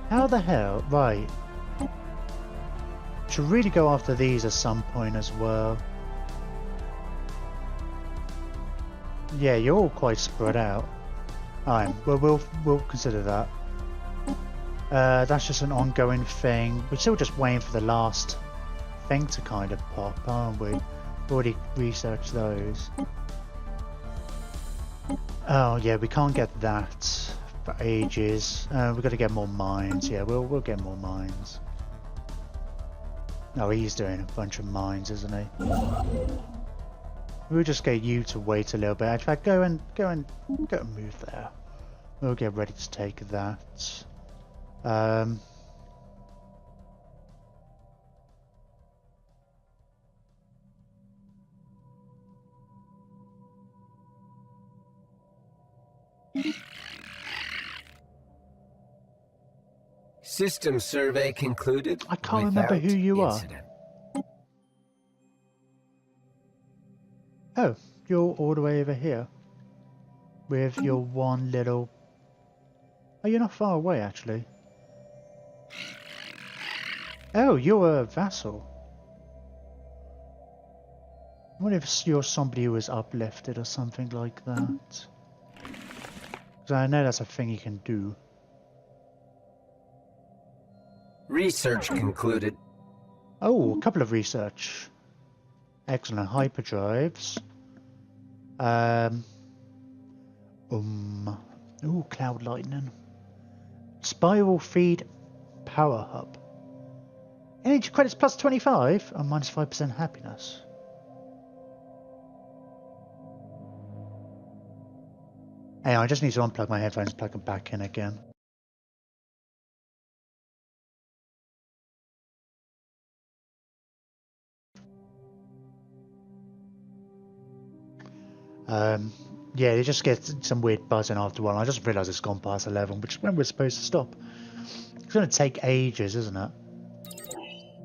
How the hell? Right. Should really go after these at some point as well. Yeah, you're all quite spread out. Alright, well, we'll consider that. That's just an ongoing thing. We're still just waiting for the last thing to kind of pop, aren't we? We've already researched those. Oh yeah, we can't get that for ages. We've got to get more mines. Yeah, we'll get more mines. No, he's doing a bunch of mines, isn't he? We'll just get you to wait a little bit. In fact, go and move there. We'll get ready to take that. System survey concluded. I can't remember who you are. Oh, you're all the way over here. With your one little... Oh, you're not far away, actually. Oh, you're a vassal. I wonder if you're somebody who was uplifted or something like that. Because I know that's a thing you can do. Research concluded. Oh, a couple of research. Excellent hyperdrives. Ooh, cloud lightning. Spiral feed power hub. Energy credits plus 25 and minus 5% happiness. Hey, I just need to unplug my headphones, plug them back in again. Yeah, they just get some weird buzzing after a while. I just realised it's gone past 11, which is when we're supposed to stop. It's going to take ages, isn't it?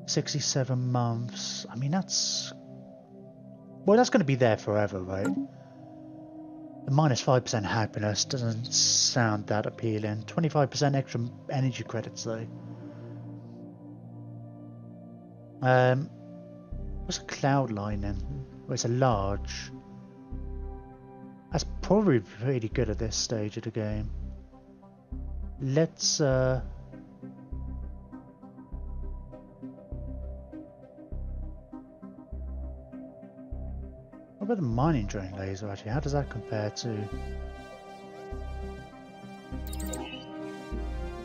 67 months. I mean, that's... Well, that's going to be there forever, right? The minus 5% happiness doesn't sound that appealing. 25% extra energy credits, though. What's a cloud lining? Well, it's a large... That's probably pretty good at this stage of the game. Let's what about the mining drain laser actually? How does that compare to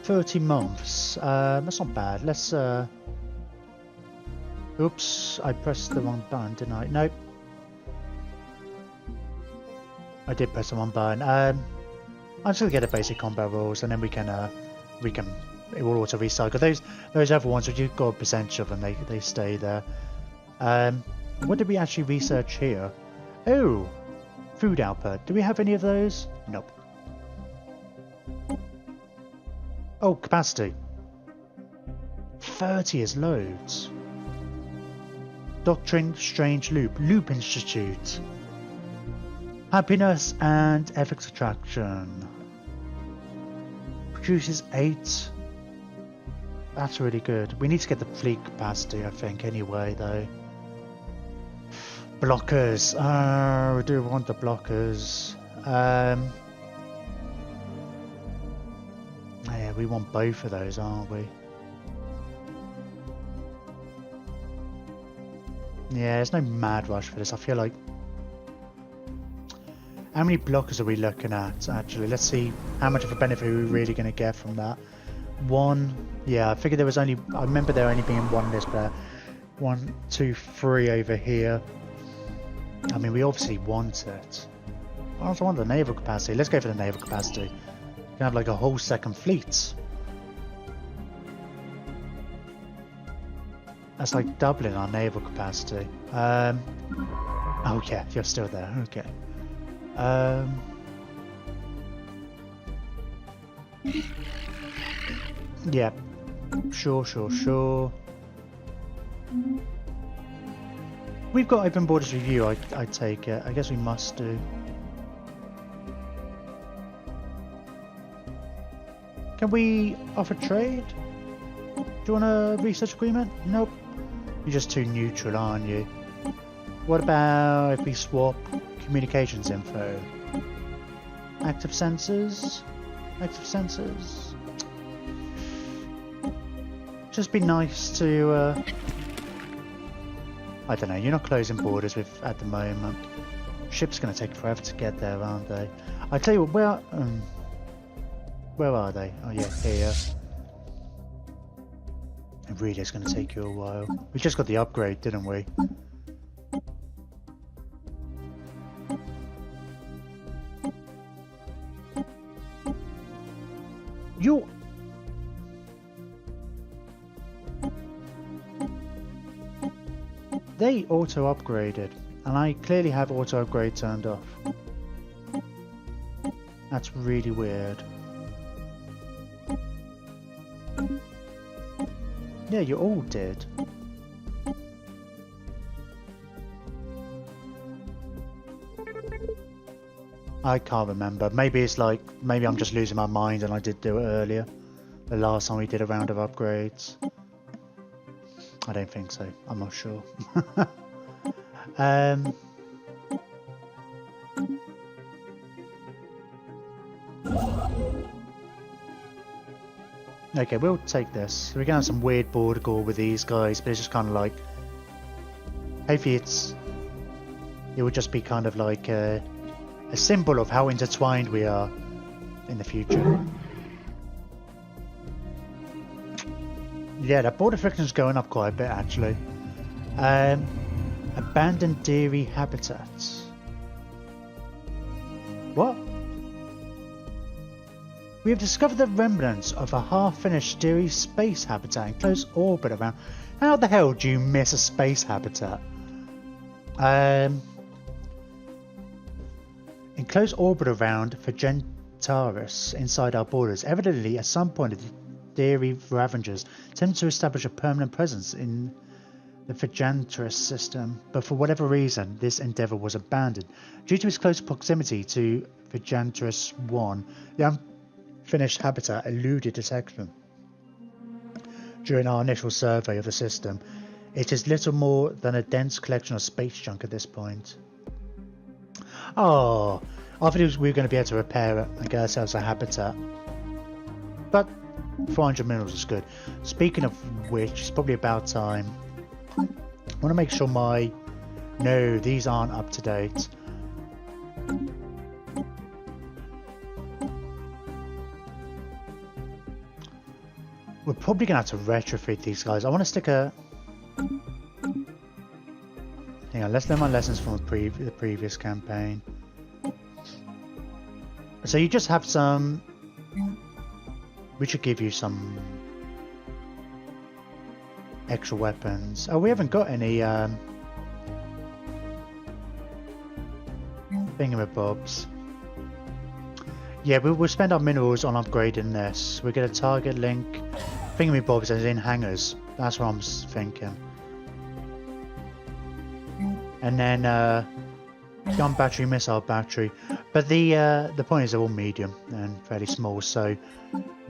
30 months? That's not bad. Let's oops, I pressed the wrong button, didn't I? Nope. I did press the one button. I'm just gonna get the basic combat rules, and then we can it will auto recycle those other ones. Which you've got a percentage of them, they stay there. What did we actually research here? Oh, food output. Do we have any of those? Nope. Oh, capacity. 30 is loads. Doctrine, Strange Loop Institute. Happiness and ethics attraction. Produces 8. That's really good. We need to get the fleet capacity, I think, anyway, though. Blockers. We do want the blockers. Yeah, we want both of those, aren't we? Yeah, there's no mad rush for this. I feel like... How many blockers are we looking at, actually? Let's see how much of a benefit are we really going to get from that. One... Yeah, I figured there was only... I remember there only being one list, but 1, 2, 3 over here. I mean, we obviously want it. I also want the naval capacity. Let's go for the naval capacity. We can have like a whole second fleet. That's like doubling our naval capacity. Oh yeah, you're still there. Okay. Yeah. Sure. We've got open borders review, I take it. I guess we must do. Can we offer trade? Do you want a research agreement? Nope. You're just too neutral, aren't you? What about if we swap communications info? Active sensors? Just be nice to, I don't know, you're not closing borders with at the moment. Ships gonna take forever to get there, aren't they? I tell you what, where are they? Oh yeah, here. It really is gonna take you a while. We just got the upgrade, didn't we? You. They auto upgraded, and I clearly have auto upgrade turned off. That's really weird. Yeah, you all did. I can't remember. Maybe it's like, maybe I'm just losing my mind and I did do it earlier. The last time we did a round of upgrades. I don't think so. I'm not sure. Okay, we'll take this. We're gonna have some weird border gore with these guys, but it's just kind of like... Hopefully it would just be kind of like a symbol of how intertwined we are in the future. Yeah, that border friction is going up quite a bit, actually. Abandoned dairy habitats. What? We have discovered the remnants of a half-finished dairy space habitat in close orbit around... How the hell do you miss a space habitat? In close orbit around Stellaris inside our borders. Evidently, at some point, the dairy ravengers attempted to establish a permanent presence in the Stellaris system, but for whatever reason, this endeavour was abandoned. Due to its close proximity to Stellaris 1, the unfinished habitat eluded detection. During our initial survey of the system, it is little more than a dense collection of space junk at this point. Oh, I thought we were going to be able to repair it and get ourselves a habitat. But 400 minerals is good. Speaking of which, it's probably about time. I want to make sure my... No, these aren't up to date. We're probably going to have to retrofit these guys. I want to stick a... Hang on, let's learn my lessons from the previous campaign. So you just have some... We should give you some... extra weapons. Oh, we haven't got any thingamabobs. Yeah, we'll spend our minerals on upgrading this. We're going to target link thingamabobs as in hangars. That's what I'm thinking. And then gun battery, missile battery. But the point is they're all medium and fairly small. So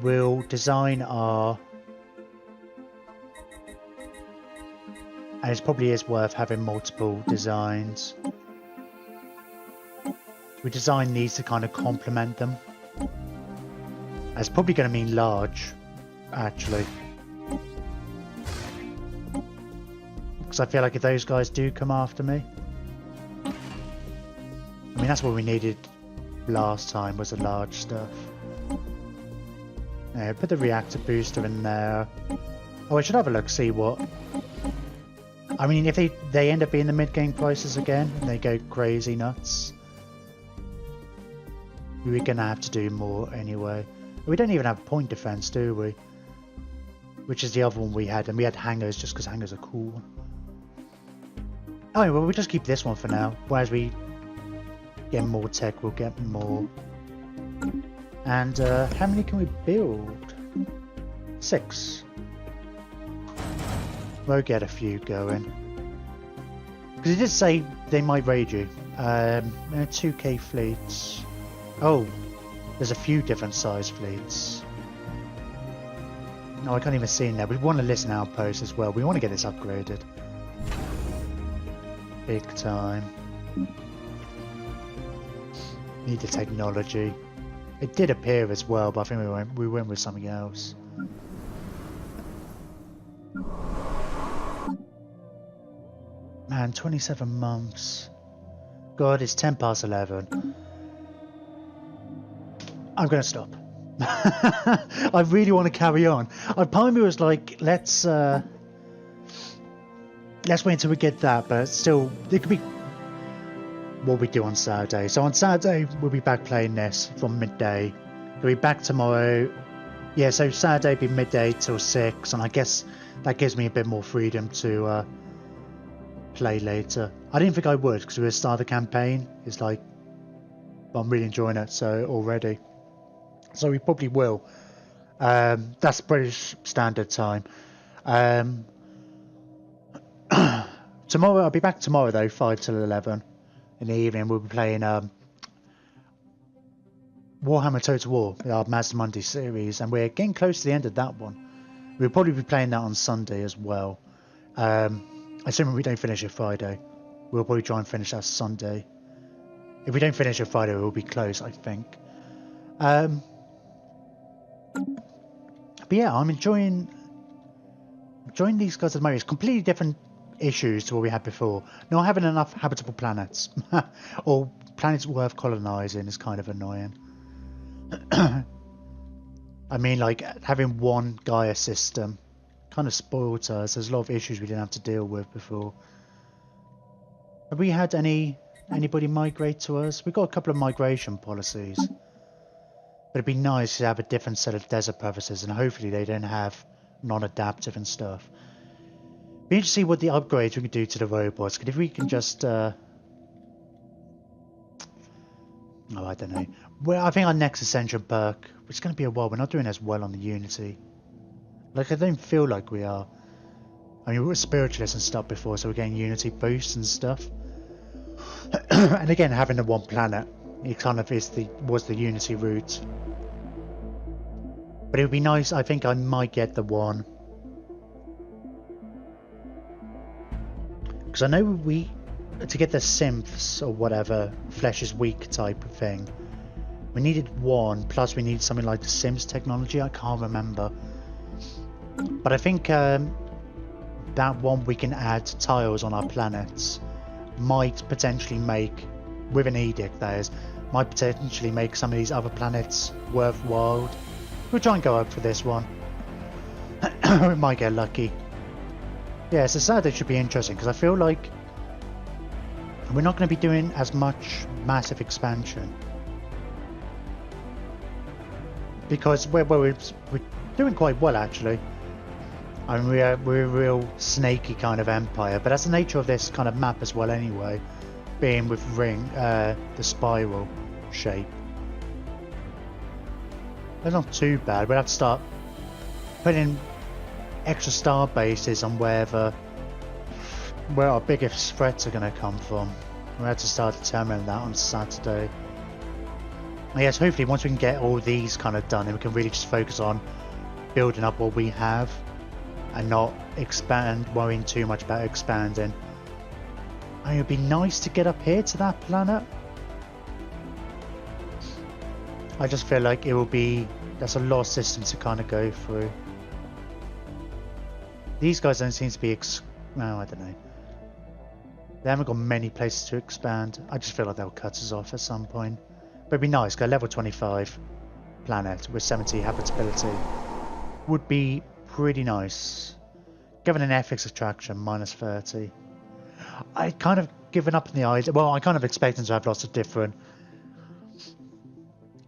we'll design our And it probably is worth having multiple designs. We design these to kind of complement them. That's probably going to mean large, actually. Because I feel like if those guys do come after me... I mean, that's what we needed last time, was the large stuff. Yeah, put the reactor booster in there. Oh, I should have a look, see what... I mean, if they end up being the mid-game prices again, and they go crazy nuts, we're going to have to do more anyway. We don't even have point defense, do we? Which is the other one we had, and we had hangars just because hangars are cool. Oh, well, we'll just keep this one for now. Whereas we get more tech, we'll get more. And how many can we build? 6. We'll get a few going. Because it did say they might raid you. 2k fleets. Oh, there's a few different size fleets. No, I can't even see in there. We want to list an outpost as well. We want to get this upgraded. Big time. Need the technology. It did appear as well, but I think we went with something else. Man, 27 months. God, it's 10 past 11. I'm going to stop. I really want to carry on. Part of me was like, let's wait until we get that, but still, it could be what we do on Saturday. So on Saturday, we'll be back playing this from midday. We'll be back tomorrow. Yeah, so Saturday will be midday till 6, and I guess that gives me a bit more freedom to play later. I didn't think I would, because we were start the campaign. It's like, I'm really enjoying it so already. So we probably will. That's British Standard Time. Tomorrow, I'll be back tomorrow though, 5 till 11 in the evening. We'll be playing Warhammer Total War, our Mazda Monday series, and we're getting close to the end of that one. We'll probably be playing that on Sunday as well. Assuming we don't finish it Friday, we'll probably try and finish that Sunday. If we don't finish it Friday, we'll be close, I think. But yeah, I'm enjoying these guys at the moment. It's completely different issues to what we had before. Not having enough habitable planets or planets worth colonizing is kind of annoying. I mean, like having one Gaia system kind of spoiled us. There's a lot of issues we didn't have to deal with before. Have we had anybody migrate to us? We've got a couple of migration policies. But it'd be nice to have a different set of desert purposes, and hopefully they don't have non-adaptive and stuff. Be interested to see what the upgrades we can do to the robots. If we can just oh, I don't know. Well, I think our next Ascension perk, which is going to be a while, we're not doing as well on the Unity. Like, I don't feel like we are. I mean, we were spiritualists and stuff before, so we're getting Unity boosts and stuff. And again, having the one planet, it kind of was the Unity route. But it would be nice. I think I might get the one, because I know to get the synths or whatever, flesh is weak type of thing, we needed one, plus we need something like the Sims technology. I can't remember, but I think that one we can add tiles on our planets might potentially make, with an edict that is, might potentially make some of these other planets worthwhile. We'll try and go up for this one. We might get lucky. Yeah, so Saturday should be interesting, because I feel like we're not going to be doing as much massive expansion. Because we're doing quite well, actually. I mean, we're a real snaky kind of empire, but that's the nature of this kind of map as well anyway, being with the spiral shape. They're not too bad. We'll have to start putting extra star bases on where our biggest threats are going to come from. We'll have to start determining that on Saturday. And yes, hopefully once we can get all these kind of done, then we can really just focus on building up what we have. and not worrying too much about expanding. And it would be nice to get up here to that planet. I just feel like it will be, that's a lot of systems to kind of go through. These guys don't seem to be, well, I don't know. They haven't got many places to expand. I just feel like they'll cut us off at some point. But it'd be nice, go level 25 planet with 70 habitability. Would be pretty nice. Given an ethics attraction, minus 30. I kind of given up on the idea. Well, I kind of expect them to have lots of different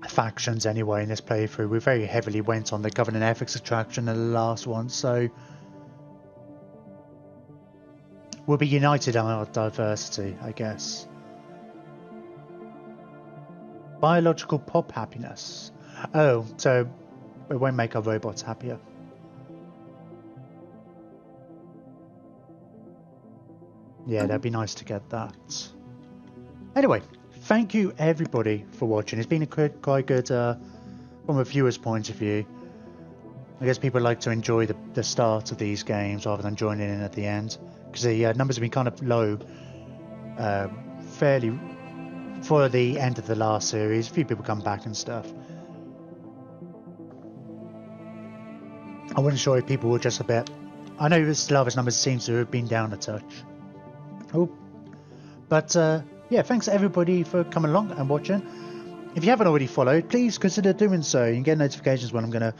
factions anyway in this playthrough. We very heavily went on the governing ethics attraction in the last one, so we'll be united on our diversity, I guess. Biological pop happiness. Oh, so it won't make our robots happier. Yeah, that'd be nice to get that. Anyway, thank you everybody for watching. It's been a quite good, from a viewer's point of view. I guess people like to enjoy the start of these games rather than joining in at the end. Because the numbers have been kind of low, fairly, for the end of the last series. A few people come back and stuff. I wasn't sure if people were just a bit... I know the Stellaris numbers seem to have been down a touch. Oh, but yeah, thanks everybody for coming along and watching. If you haven't already followed, please consider doing so. You can get notifications when I'm going to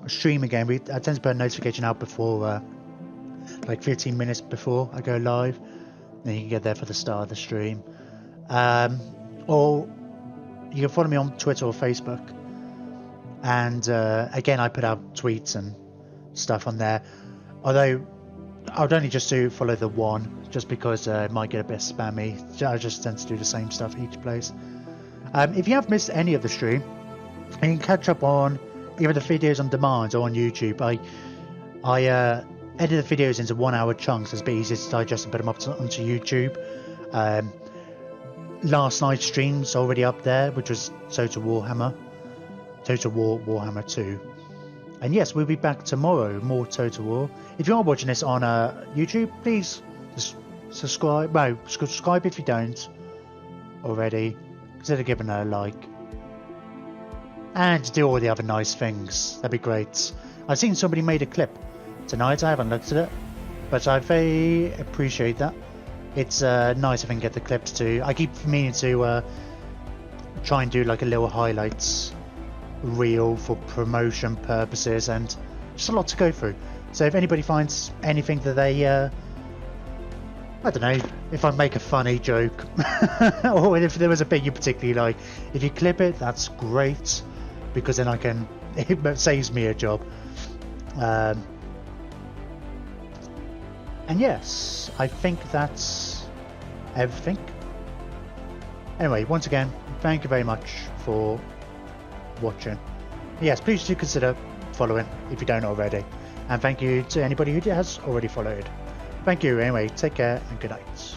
stream again. I tend to put a notification out before, like 15 minutes before I go live. Then you can get there for the start of the stream. Or you can follow me on Twitter or Facebook. And again, I put out tweets and stuff on there. Although I would only just follow the one, just because it might get a bit spammy. I just tend to do the same stuff each place. If you have missed any of the stream, you can catch up on either the videos on demand or on YouTube. I edit the videos into 1 hour chunks. It's a bit easier to digest and put them up onto YouTube. Last night's stream's already up there, which was Total War Warhammer 2. And yes, we'll be back tomorrow, more Total War. If you are watching this on YouTube, please subscribe. Well, subscribe if you don't already. Consider giving it a like. And do all the other nice things. That'd be great. I've seen somebody made a clip tonight. I haven't looked at it, but I very appreciate that. It's nice if I can get the clips too. I keep meaning to try and do like a little highlights reel for promotion purposes, and just a lot to go through. So if anybody finds anything that they I don't know, if I make a funny joke or if there was a bit you particularly like, if you clip it, that's great, because then it saves me a job. And yes, I think that's everything. Anyway, once again, thank you very much for watching. Yes, please do consider following if you don't already, and thank you to anybody who has already followed. Thank you anyway, take care and good night.